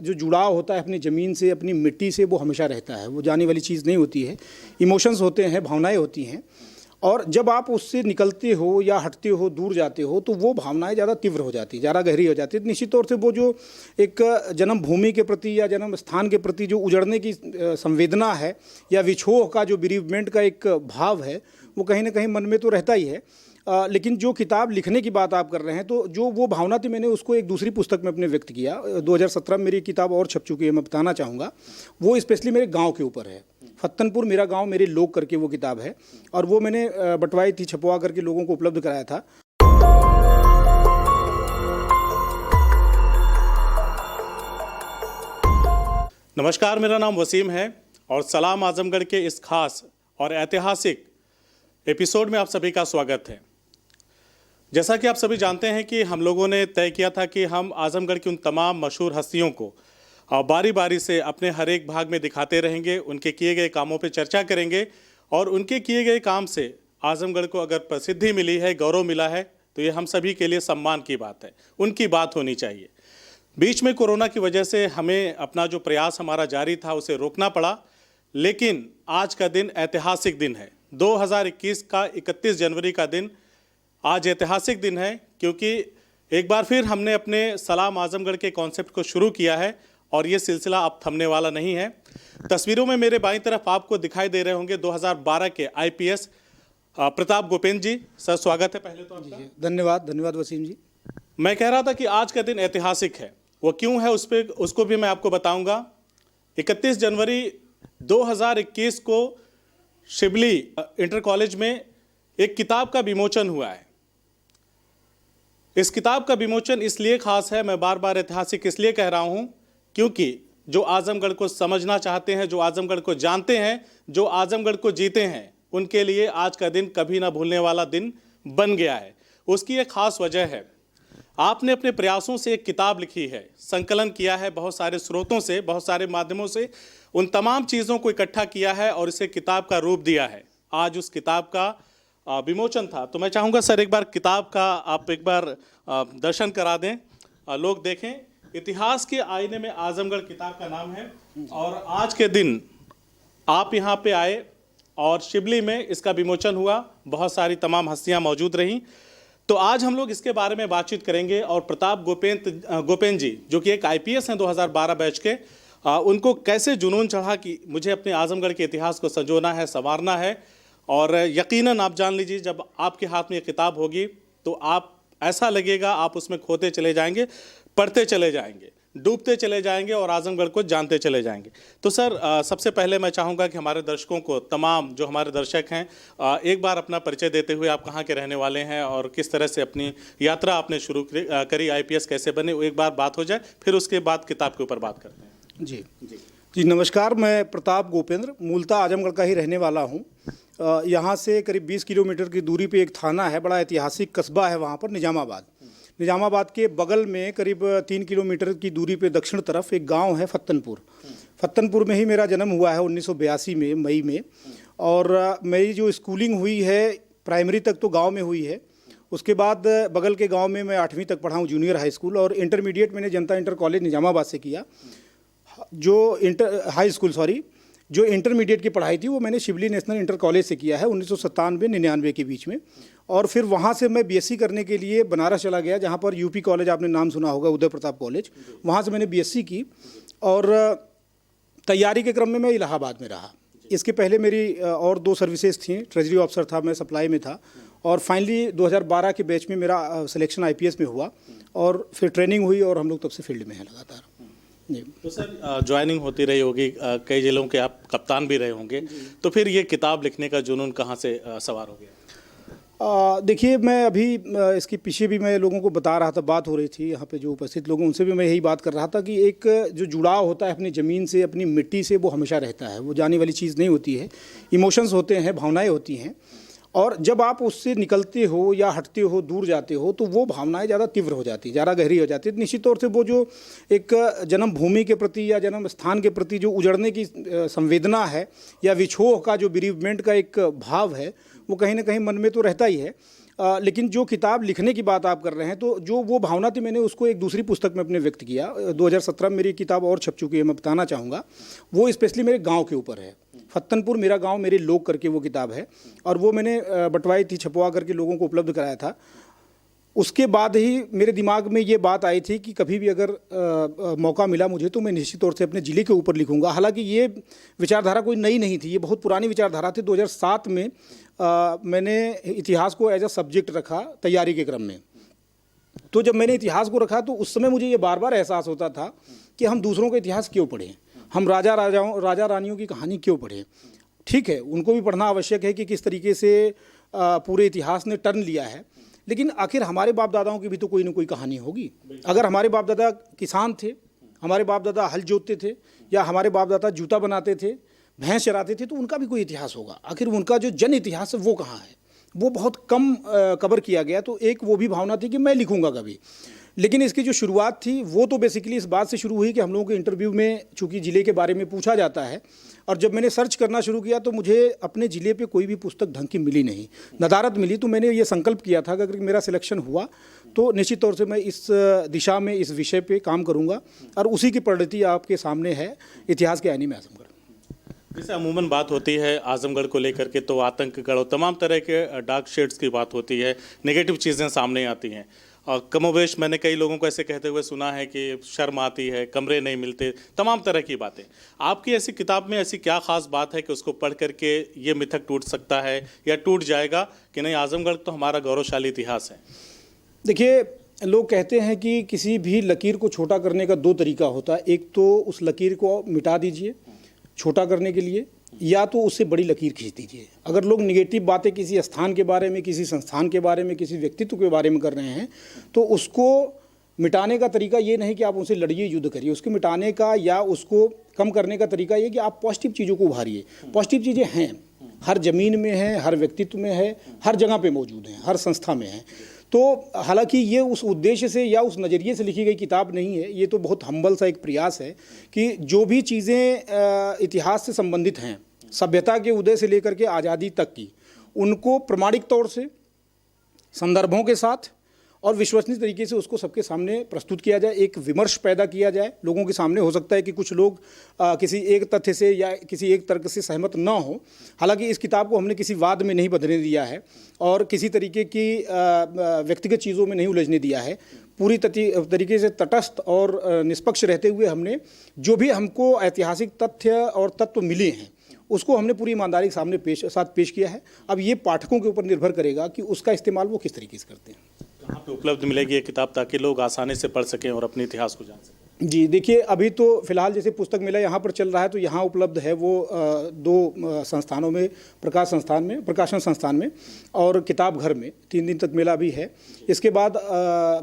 जो जुड़ाव होता है अपनी ज़मीन से, अपनी मिट्टी से, वो हमेशा रहता है। वो जाने वाली चीज़ नहीं होती है। इमोशंस होते हैं, भावनाएं होती हैं, और जब आप उससे निकलते हो या हटते हो, दूर जाते हो, तो वो भावनाएं ज़्यादा तीव्र हो जाती, ज़्यादा गहरी हो जाती है। तो निश्चित तौर से वो जो एक जन्मभूमि के प्रति या जन्म स्थान के प्रति जो उजड़ने की संवेदना है, या विछोह का जो बिरीवमेंट का एक भाव है, वो कहीं ना कहीं मन में तो रहता ही है। लेकिन जो किताब लिखने की बात आप कर रहे हैं, तो जो वो भावना थी, मैंने उसको एक दूसरी पुस्तक में अपने व्यक्त किया। 2017 में मेरी किताब और छप चुकी है, मैं बताना चाहूँगा। वो स्पेशली मेरे गांव के ऊपर है। फत्तनपुर मेरा गांव, मेरे लोग करके वो किताब है, और वो मैंने बंटवाई थी, छपवा करके लोगों को उपलब्ध कराया था। नमस्कार, मेरा नाम वसीम है और सलाम आजमगढ़ के इस खास और ऐतिहासिक एपिसोड में आप सभी का स्वागत है। जैसा कि आप सभी जानते हैं कि हम लोगों ने तय किया था कि हम आजमगढ़ की उन तमाम मशहूर हस्तियों को बारी बारी से अपने हर एक भाग में दिखाते रहेंगे, उनके किए गए कामों पर चर्चा करेंगे, और उनके किए गए काम से आजमगढ़ को अगर प्रसिद्धि मिली है, गौरव मिला है, तो ये हम सभी के लिए सम्मान की बात है, उनकी बात होनी चाहिए। बीच में कोरोना की वजह से हमें अपना जो प्रयास हमारा जारी था उसे रोकना पड़ा, लेकिन आज का दिन ऐतिहासिक दिन है। 2021 का 31 जनवरी का दिन आज ऐतिहासिक दिन है, क्योंकि एक बार फिर हमने अपने सलाम आजमगढ़ के कॉन्सेप्ट को शुरू किया है, और ये सिलसिला अब थमने वाला नहीं है। तस्वीरों में मेरे बाईं तरफ आपको दिखाई दे रहे होंगे 2012 के IPS प्रताप गोपेन्द्र जी। सर, स्वागत है पहले तो आपका। धन्यवाद वसीम जी। मैं कह रहा था कि आज का दिन ऐतिहासिक है, वो क्यों है उसको भी मैं आपको बताऊंगा। 31 जनवरी 2021 को शिबली इंटर कॉलेज में एक किताब का विमोचन हुआ है। इस किताब का विमोचन इसलिए खास है, मैं बार बार ऐतिहासिक इसलिए कह रहा हूं, क्योंकि जो आजमगढ़ को समझना चाहते हैं, जो आजमगढ़ को जानते हैं, जो आजमगढ़ को जीते हैं, उनके लिए आज का दिन कभी ना भूलने वाला दिन बन गया है। उसकी एक खास वजह है, आपने अपने प्रयासों से एक किताब लिखी है, संकलन किया है बहुत सारे स्रोतों से, बहुत सारे माध्यमों से, उन तमाम चीज़ों को इकट्ठा किया है और इसे किताब का रूप दिया है। आज उस किताब का विमोचन था, तो मैं चाहूँगा सर एक बार किताब का आप एक बार दर्शन करा दें, लोग देखें। इतिहास के आईने में आजमगढ़ किताब का नाम है, और आज के दिन आप यहाँ पे आए और शिबली में इसका विमोचन हुआ, बहुत सारी तमाम हस्तियाँ मौजूद रहीं। तो आज हम लोग इसके बारे में बातचीत करेंगे, और प्रताप गोपेन्द्र जी, जो कि एक IPS हैं 2012 बैच के, उनको कैसे जुनून चढ़ा कि मुझे अपने आजमगढ़ के इतिहास को संजोना है, संवारना है। और यकीनन आप जान लीजिए, जब आपके हाथ में ये किताब होगी तो आप ऐसा लगेगा आप उसमें खोते चले जाएंगे, पढ़ते चले जाएंगे, डूबते चले जाएंगे और आजमगढ़ को जानते चले जाएंगे। तो सर, सबसे पहले मैं चाहूँगा कि हमारे दर्शकों को, तमाम जो हमारे दर्शक हैं, एक बार अपना परिचय देते हुए, आप कहाँ के रहने वाले हैं और किस तरह से अपनी यात्रा आपने शुरू करी, IPS कैसे बने, वो एक बार बात हो जाए, फिर उसके बाद किताब के ऊपर बात करते हैं। जी नमस्कार, मैं प्रताप गोपेन्द्र, मूलतः आजमगढ़ का ही रहने वाला हूँ। यहाँ से करीब 20 किलोमीटर की दूरी पे एक थाना है, बड़ा ऐतिहासिक कस्बा है वहाँ पर, निजामाबाद के बगल में करीब 3 किलोमीटर की दूरी पे दक्षिण तरफ एक गांव है फत्तनपुर में ही मेरा जन्म हुआ है 1982 में, मई में। और मेरी जो स्कूलिंग हुई है प्राइमरी तक तो गांव में हुई है। उसके बाद बगल के गांव में मैं 8वीं तक पढ़ा हूँ, जूनियर हाई स्कूल, और इंटरमीडिएट मैंने जनता इंटर कॉलेज निजामाबाद से किया। जो इंटरमीडिएट की पढ़ाई थी वो मैंने शिबली नेशनल इंटर कॉलेज से किया है 1997-99 के बीच में। और फिर वहाँ से मैं BSc करने के लिए बनारस चला गया, जहाँ पर UP कॉलेज आपने नाम सुना होगा, उदय प्रताप कॉलेज, वहाँ से मैंने BSc की। और तैयारी के क्रम में मैं इलाहाबाद में रहा। इसके पहले मेरी और 2 सर्विसेज थी, ट्रेजरी ऑफिसर था मैं, सप्लाई में था, और फाइनली 2012 के बैच में मेरा सिलेक्शन IPS में हुआ, और फिर ट्रेनिंग हुई, और हम लोग तब से फील्ड में हैं लगातार। तो सर, ज्वाइनिंग होती रही होगी, कई जिलों के आप कप्तान भी रहे होंगे, तो फिर ये किताब लिखने का जुनून कहाँ से सवार हो गया? देखिए, मैं अभी इसके पीछे भी मैं लोगों को बता रहा था, बात हो रही थी यहाँ पे जो उपस्थित लोग, उनसे भी मैं यही बात कर रहा था कि एक जो जुड़ाव होता है अपनी ज़मीन से, अपनी मिट्टी से, वो हमेशा रहता है। वो जाने वाली चीज़ नहीं होती है। इमोशंस होते हैं, भावनाएं होती हैं, और जब आप उससे निकलते हो या हटते हो, दूर जाते हो, तो वो भावनाएं ज़्यादा तीव्र हो जाती, ज़्यादा गहरी हो जाती। निश्चित तौर से वो जो एक जन्मभूमि के प्रति या जन्म स्थान के प्रति जो उजड़ने की संवेदना है, या विछोह का जो बिरीवमेंट का एक भाव है, वो कहीं ना कहीं मन में तो रहता ही है। लेकिन जो किताब लिखने की बात आप कर रहे हैं, तो जो वो भावना थी मैंने उसको एक दूसरी पुस्तक में अपने व्यक्त किया। 2017 में मेरी किताब और छप चुकी है, मैं बताना चाहूँगा। वो स्पेशली मेरे गांव के ऊपर है। फत्तनपुर मेरा गांव मेरे लोग करके वो किताब है, और वो मैंने बंटवाई थी, छपवा करके लोगों को उपलब्ध कराया था। उसके बाद ही मेरे दिमाग में ये बात आई थी कि कभी भी अगर मौका मिला मुझे तो मैं निश्चित तौर से अपने ज़िले के ऊपर लिखूंगा। हालांकि ये विचारधारा कोई नई नहीं थी, ये बहुत पुरानी विचारधारा थी। 2007 में मैंने इतिहास को एज अ सब्जेक्ट रखा तैयारी के क्रम में। तो जब मैंने इतिहास को रखा तो उस समय मुझे ये बार बार एहसास होता था कि हम दूसरों का इतिहास क्यों पढ़ें, हम राजा रानियों की कहानी क्यों पढ़ें। ठीक है, उनको भी पढ़ना आवश्यक है कि किस तरीके से पूरे इतिहास ने टर्न लिया है, लेकिन आखिर हमारे बाप दादाओं की भी तो कोई ना कोई कहानी होगी। अगर हमारे बाप दादा किसान थे, हमारे बाप दादा हल जोतते थे, या हमारे बाप दादा जूता बनाते थे, भैंस चराते थे, तो उनका भी कोई इतिहास होगा। आखिर उनका जो जन इतिहास है वो कहाँ है, वो बहुत कम कवर किया गया। तो एक वो भी भावना थी कि मैं लिखूंगा कभी। लेकिन इसकी जो शुरुआत थी वो तो बेसिकली इस बात से शुरू हुई कि हम लोगों के इंटरव्यू में चूँकि ज़िले के बारे में पूछा जाता है, और जब मैंने सर्च करना शुरू किया तो मुझे अपने ज़िले पे कोई भी पुस्तक ढंग की मिली नहीं, नदारद मिली। तो मैंने ये संकल्प किया था कि अगर मेरा सिलेक्शन हुआ तो निश्चित तौर से मैं इस दिशा में, इस विषय पे काम करूँगा, और उसी की परिणति आपके सामने है, इतिहास के आईने में आजमगढ़। जैसे अमूमन बात होती है आजमगढ़ को लेकर के, तो आतंकगढ़ और तमाम तरह के डार्क शेड्स की बात होती है, नेगेटिव चीज़ें सामने आती हैं। और कमोवेश मैंने कई लोगों को ऐसे कहते हुए सुना है कि शर्म आती है, कमरे नहीं मिलते, तमाम तरह की बातें। आपकी ऐसी किताब में ऐसी क्या खास बात है कि उसको पढ़ करके ये मिथक टूट सकता है या टूट जाएगा कि नहीं, आजमगढ़ तो हमारा गौरवशाली इतिहास है? देखिए, लोग कहते हैं कि किसी भी लकीर को छोटा करने का दो तरीका होता है। एक तो उस लकीर को मिटा दीजिए छोटा करने के लिए, या तो उससे बड़ी लकीर खींच दीजिए। अगर लोग निगेटिव बातें किसी स्थान के बारे में, किसी संस्थान के बारे में, किसी व्यक्तित्व के बारे में कर रहे हैं, तो उसको मिटाने का तरीका ये नहीं कि आप उनसे लड़िए, युद्ध करिए। उसको मिटाने का या उसको कम करने का तरीका ये कि आप पॉजिटिव चीज़ों को उभारिए। पॉजिटिव चीज़ें हैं, हर ज़मीन में है, हर व्यक्तित्व में है, हर जगह पे मौजूद हैं, हर संस्था में है। तो हालांकि ये उस उद्देश्य से या उस नज़रिए से लिखी गई किताब नहीं है, ये तो बहुत हम्बल सा एक प्रयास है कि जो भी चीज़ें इतिहास से संबंधित हैं, सभ्यता के उदय से लेकर के आज़ादी तक की, उनको प्रमाणिक तौर से, संदर्भों के साथ और विश्वसनीय तरीके से उसको सबके सामने प्रस्तुत किया जाए, एक विमर्श पैदा किया जाए लोगों के सामने। हो सकता है कि कुछ लोग किसी एक तथ्य से या किसी एक तर्क से सहमत ना हो। हालांकि इस किताब को हमने किसी वाद में नहीं बंधने दिया है और किसी तरीके की व्यक्तिगत चीज़ों में नहीं उलझने दिया है। पूरी तरीके से तटस्थ और निष्पक्ष रहते हुए हमने जो भी हमको ऐतिहासिक तथ्य और तत्व मिले हैं उसको हमने पूरी ईमानदारी के सामने पेश किया है। अब ये पाठकों के ऊपर निर्भर करेगा कि उसका इस्तेमाल वो किस तरीके से करते हैं। कहाँ पे उपलब्ध मिलेगी ये किताब ताकि लोग आसानी से पढ़ सकें और अपने इतिहास को जान सकें? जी देखिए, अभी तो फिलहाल जैसे पुस्तक मेला यहाँ पर चल रहा है तो यहाँ उपलब्ध है वो दो संस्थानों में, प्रकाशन संस्थान में और किताब घर में 3 दिन तक मेला भी है। इसके बाद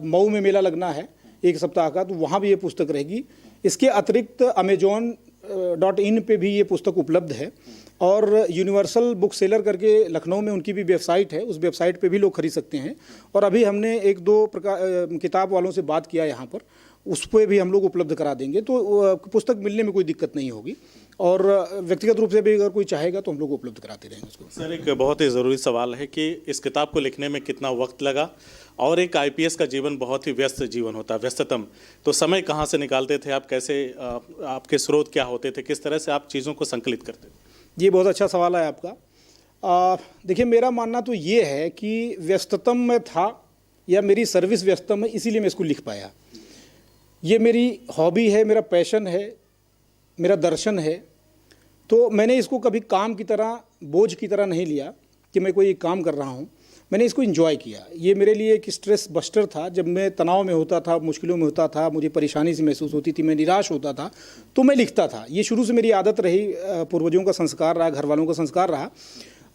मऊ में मेला लगना है 1 सप्ताह का, तो वहाँ भी ये पुस्तक रहेगी। इसके अतिरिक्त amazon.in पे भी ये पुस्तक उपलब्ध है और यूनिवर्सल बुक सेलर करके लखनऊ में उनकी भी वेबसाइट है, उस वेबसाइट पे भी लोग खरीद सकते हैं। और अभी हमने 1-2 किताब वालों से बात किया यहाँ पर, उस पर भी हम लोग उपलब्ध करा देंगे, तो पुस्तक मिलने में कोई दिक्कत नहीं होगी। और व्यक्तिगत रूप से भी अगर कोई चाहेगा तो हम लोग उपलब्ध कराते रहेंगे उसको। सर, एक बहुत ही ज़रूरी सवाल है कि इस किताब को लिखने में कितना वक्त लगा, और एक आईपीएस का जीवन बहुत ही व्यस्त जीवन होता है, व्यस्ततम, तो समय कहाँ से निकालते थे आप, कैसे आपके स्रोत क्या होते थे, किस तरह से आप चीज़ों को संकलित करते थे? ये बहुत अच्छा सवाल है आपका। देखिए, मेरा मानना तो ये है कि व्यस्ततम में था या मेरी सर्विस व्यस्ततम है, इसीलिए मैं इसको लिख पाया। ये मेरी हॉबी है, मेरा पैशन है, मेरा दर्शन है। तो मैंने इसको कभी काम की तरह, बोझ की तरह नहीं लिया कि मैं कोई काम कर रहा हूँ। मैंने इसको एंजॉय किया। ये मेरे लिए एक स्ट्रेस बस्टर था। जब मैं तनाव में होता था, मुश्किलों में होता था, मुझे परेशानी से महसूस होती थी, मैं निराश होता था, तो मैं लिखता था। ये शुरू से मेरी आदत रही, पूर्वजों का संस्कार रहा, घर वालों का संस्कार रहा।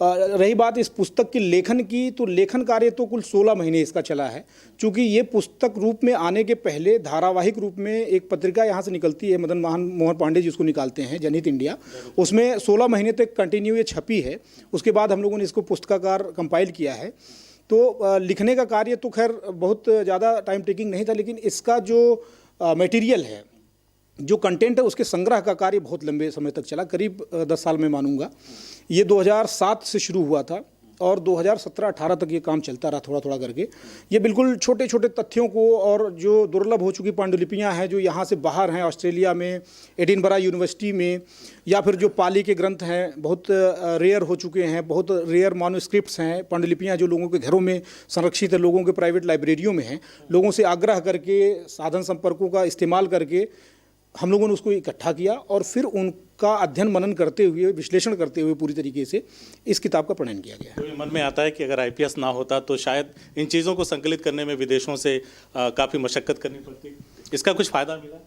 रही बात इस पुस्तक के लेखन की, तो लेखन कार्य तो कुल 16 महीने इसका चला है। चूँकि ये पुस्तक रूप में आने के पहले धारावाहिक रूप में एक पत्रिका यहाँ से निकलती है, मदन मोहन पांडे जी उसको निकालते हैं, जनहित इंडिया, उसमें 16 महीने तक कंटिन्यू ये छपी है। उसके बाद हम लोगों ने इसको पुस्तकाकार कंपाइल किया है। तो लिखने का कार्य तो खैर बहुत ज़्यादा टाइम टेकिंग नहीं था, लेकिन इसका जो मटेरियल है, जो कंटेंट है, उसके संग्रह का कार्य बहुत लंबे समय तक चला, करीब 10 साल में मानूंगा। ये 2007 से शुरू हुआ था और 2017-18 तक ये काम चलता रहा थोड़ा थोड़ा करके। ये बिल्कुल छोटे छोटे तथ्यों को और जो दुर्लभ हो चुकी पांडुलिपियाँ हैं जो यहाँ से बाहर हैं, ऑस्ट्रेलिया में, एडिनबरा यूनिवर्सिटी में, या फिर जो पाली के ग्रंथ हैं बहुत रेयर हो चुके हैं, बहुत रेयर मैन्युस्क्रिप्ट्स हैं, पांडुलिपियाँ जो लोगों के घरों में संरक्षित है, लोगों के प्राइवेट लाइब्रेरियों में हैं, लोगों से आग्रह करके साधन संपर्कों का इस्तेमाल करके हम लोगों ने उसको इकट्ठा किया और फिर उनका अध्ययन मनन करते हुए, विश्लेषण करते हुए पूरी तरीके से इस किताब का प्रणयन किया गया है। तो मन में आता है कि अगर आईपीएस ना होता तो शायद इन चीज़ों को संकलित करने में विदेशों से काफ़ी मशक्कत करनी पड़ती। इसका कुछ फ़ायदा मिला?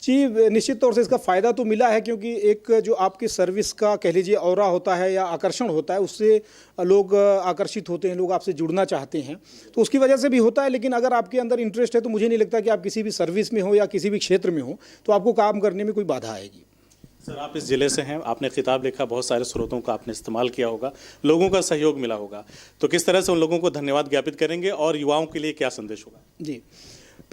जी निश्चित तौर से इसका फ़ायदा तो मिला है, क्योंकि एक जो आपकी सर्विस का कह लीजिए ऑरा होता है या आकर्षण होता है, उससे लोग आकर्षित होते हैं, लोग आपसे जुड़ना चाहते हैं, तो उसकी वजह से भी होता है। लेकिन अगर आपके अंदर इंटरेस्ट है तो मुझे नहीं लगता कि आप किसी भी सर्विस में हो या किसी भी क्षेत्र में हो तो आपको काम करने में कोई बाधा आएगी। सर, आप इस ज़िले से हैं, आपने किताब लिखा, बहुत सारे स्रोतों का आपने इस्तेमाल किया होगा, लोगों का सहयोग मिला होगा, तो किस तरह से उन लोगों को धन्यवाद ज्ञापित करेंगे और युवाओं के लिए क्या संदेश होगा? जी,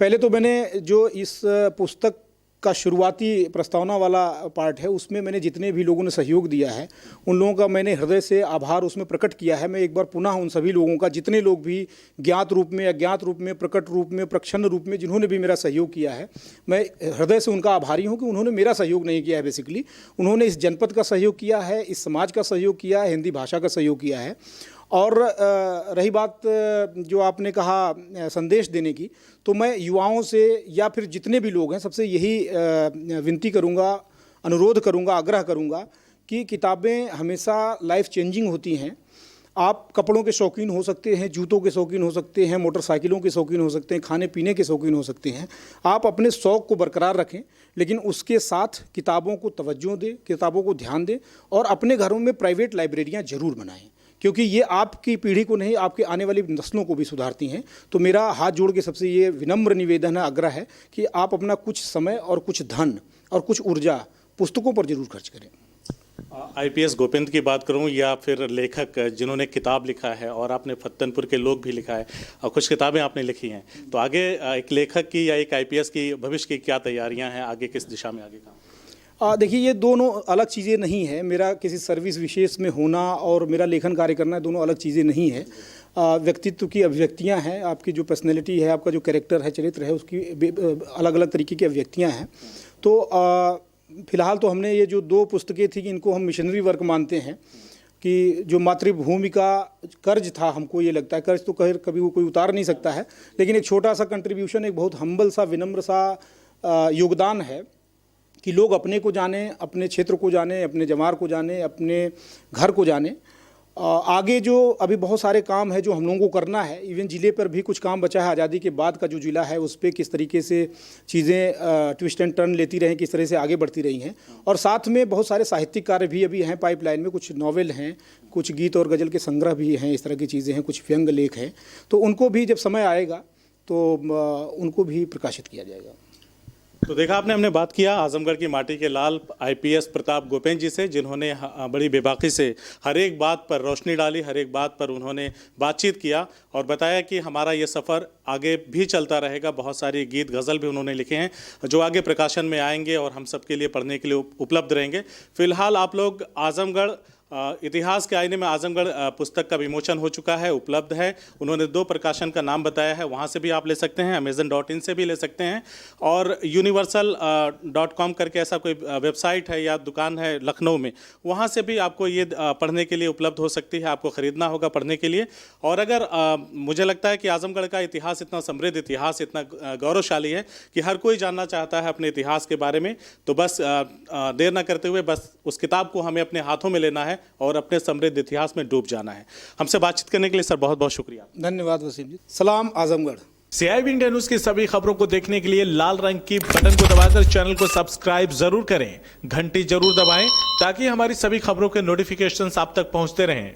पहले तो मैंने जो इस पुस्तक का शुरुआती प्रस्तावना वाला पार्ट है उसमें मैंने जितने भी लोगों ने सहयोग दिया है उन लोगों का मैंने हृदय से आभार उसमें प्रकट किया है। मैं एक बार पुनः उन सभी लोगों का, जितने लोग भी ज्ञात रूप में, अज्ञात रूप में, प्रकट रूप में, प्रच्छन्न रूप में जिन्होंने भी मेरा सहयोग किया है, मैं हृदय से उनका आभारी हूँ कि उन्होंने मेरा सहयोग नहीं किया है। बेसिकली उन्होंने इस जनपद का सहयोग किया है, इस समाज का सहयोग किया है, हिंदी भाषा का सहयोग किया है। और रही बात जो आपने कहा संदेश देने की, तो मैं युवाओं से या फिर जितने भी लोग हैं सबसे यही विनती करूंगा, अनुरोध करूंगा, आग्रह करूंगा कि किताबें हमेशा लाइफ चेंजिंग होती हैं। आप कपड़ों के शौकीन हो सकते हैं, जूतों के शौकीन हो सकते हैं, मोटरसाइकिलों के शौकीन हो सकते हैं, खाने पीने के शौकीन हो सकते हैं। आप अपने शौक़ को बरकरार रखें, लेकिन उसके साथ किताबों को तवज्जो दें, किताबों को ध्यान दें और अपने घरों में प्राइवेट लाइब्रेरियाँ ज़रूर बनाएं, क्योंकि ये आपकी पीढ़ी को नहीं, आपके आने वाली नस्लों को भी सुधारती हैं। तो मेरा हाथ जोड़ के सबसे ये विनम्र निवेदन है, आग्रह है कि आप अपना कुछ समय और कुछ धन और कुछ ऊर्जा पुस्तकों पर जरूर खर्च करें। आईपीएस गोपेंद्र की बात करूं या फिर लेखक जिन्होंने किताब लिखा है, और आपने फत्तनपुर के लोग भी लिखा है और कुछ किताबें आपने लिखी हैं, तो आगे एक लेखक की या एक आईपीएस की भविष्य की क्या तैयारियां हैं, आगे किस दिशा में आगे काम? देखिए, ये दोनों अलग चीज़ें नहीं हैं। मेरा किसी सर्विस विशेष में होना और मेरा लेखन कार्य करना दोनों अलग चीज़ें नहीं है। व्यक्तित्व की अभिव्यक्तियां हैं, आपकी जो पर्सनैलिटी है, आपका जो कैरेक्टर है, चरित्र है, उसकी अलग अलग तरीके की अभिव्यक्तियां हैं। तो फिलहाल तो हमने ये जो 2 पुस्तकें थी इनको हम मिशनरी वर्क मानते हैं कि जो मातृभूमि का कर्ज था, हमको ये लगता है, कर्ज तो कभी कोई उतार नहीं सकता है, लेकिन एक छोटा सा कंट्रीब्यूशन, एक बहुत हम्बल सा, विनम्र सा योगदान है कि लोग अपने को जाने, अपने क्षेत्र को जाने, अपने जमार को जाने, अपने घर को जाने। आगे जो अभी बहुत सारे काम है जो हम लोगों को करना है, इवन ज़िले पर भी कुछ काम बचा है। आज़ादी के बाद का जो ज़िला है उस पर किस तरीके से चीज़ें ट्विस्ट एंड टर्न लेती रहीं, किस तरह से आगे बढ़ती रही हैं। और साथ में बहुत सारे साहित्यिक कार्य भी अभी हैं पाइपलाइन में, कुछ नॉवेल हैं, कुछ गीत और गज़ल के संग्रह भी हैं, इस तरह की चीज़ें हैं, कुछ व्यंग लेख हैं। तो उनको भी जब समय आएगा तो उनको भी प्रकाशित किया जाएगा। तो देखा आपने, हमने बात किया आजमगढ़ की माटी के लाल आईपीएस प्रताप गोपेंद्र जी से, जिन्होंने बड़ी बेबाकी से हर एक बात पर रोशनी डाली, हर एक बात पर उन्होंने बातचीत किया और बताया कि हमारा ये सफ़र आगे भी चलता रहेगा। बहुत सारी गीत गज़ल भी उन्होंने लिखे हैं जो आगे प्रकाशन में आएंगे और हम सब के लिए पढ़ने के लिए उपलब्ध रहेंगे। फिलहाल आप लोग आजमगढ़ इतिहास के आईने में आजमगढ़ पुस्तक का विमोचन हो चुका है, उपलब्ध है। उन्होंने 2 प्रकाशन का नाम बताया है, वहाँ से भी आप ले सकते हैं, amazon.in से भी ले सकते हैं, और universal.com करके ऐसा कोई वेबसाइट है या दुकान है लखनऊ में, वहाँ से भी आपको ये पढ़ने के लिए उपलब्ध हो सकती है। आपको ख़रीदना होगा पढ़ने के लिए। और अगर मुझे लगता है कि आजमगढ़ का इतिहास इतना समृद्ध इतिहास, इतना गौरवशाली है कि हर कोई जानना चाहता है अपने इतिहास के बारे में, तो बस देर ना करते हुए बस उस किताब को हमें अपने हाथों में लेना है और अपने समृद्ध इतिहास में डूब जाना है। हमसे बातचीत करने के लिए सर बहुत बहुत शुक्रिया। धन्यवाद वसीम जी। सलाम आजमगढ़। CIB इंडिया न्यूज की सभी खबरों को देखने के लिए लाल रंग की बटन को दबाकर चैनल को सब्सक्राइब जरूर करें, घंटी जरूर दबाएं ताकि हमारी सभी खबरों के नोटिफिकेशंस आप तक पहुंचते रहें।